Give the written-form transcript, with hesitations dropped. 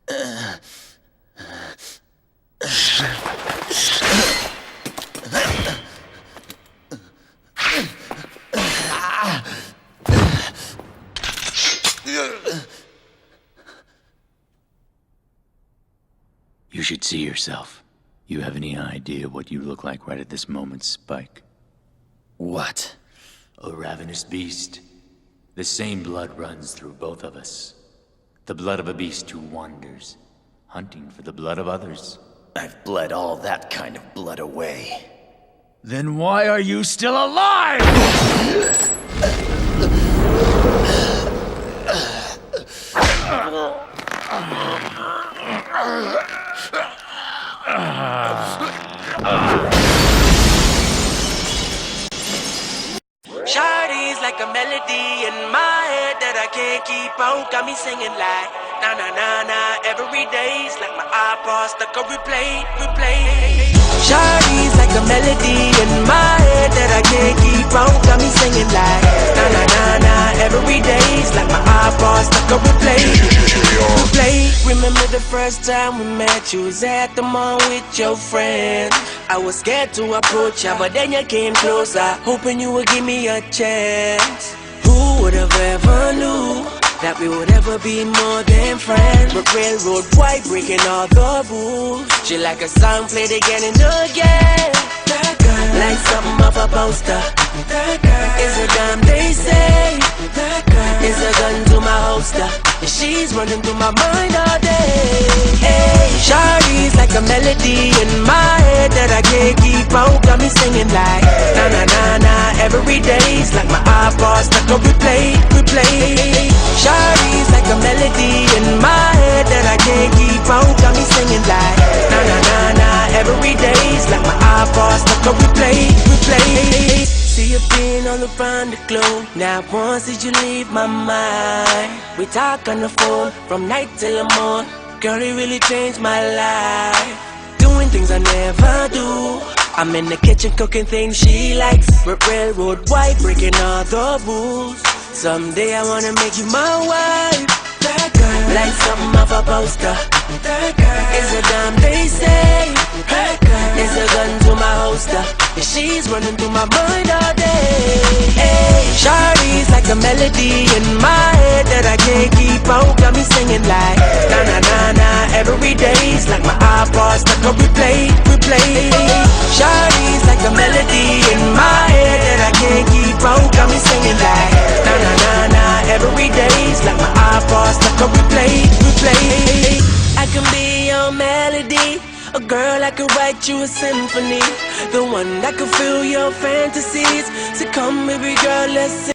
You should see yourself. You have any idea what you look like right at this moment, Spike? What? A ravenous beast. The same blood runs through both of us. The blood of a beast who wanders, hunting for the blood of others. I've bled all that kind of blood away. Then why are you still alive? Shawty's like a melody in my head that I can't keep out. Got me singing like na na na na every day's like my iPod stuck on replay. Shawty's like a melody in my head that I can't keep out. Got me singing like na na na na every day's like my iPod stuck on replay. Remember the first time we met? You was at the mall with your friend. I was scared to approach ya, but then you came closer, hoping you would give me a chance. Who would have ever knew that we would ever be more than friends? But railroad white breaking all the rules. She like a song played again and again. That girl, like something off a poster. That girl is a damn they say. That girl is a gun to my holster, and she's running through my mind all day. Hey, Shawty's like a melody in my head that I can't keep out. Got me singing like na na na na every day's like my iPod stuck on replay. Shawty's like a melody in my head that I can't keep out. Got me singing like na na na na every day's like my iPod stuck on replay. See you being all around the globe. Not once did you leave my mind. We talk on the phone from night till the morning. Girl, it really changed my life. Doing things I never do. I'm in the kitchen cooking things she likes. We're railroad white, breaking all the rules. Someday I wanna make you my wife. That girl, like something off a poster. That girl is a damn they say. That girl is a gun to my holster, and she's running through my mind all day. Hey, Shawty's like a melody in my head that I can't keep out. Got me singing like na na na na every day's like my iPod stuck on replay. Shawty's like a melody in my head that I can't keep out. Got me singing like na na na na every day's like my iPod stuck on replay. I can be your melody, a girl I could write you a symphony, the one that could fill your fantasies. So come, baby girl, let's sing.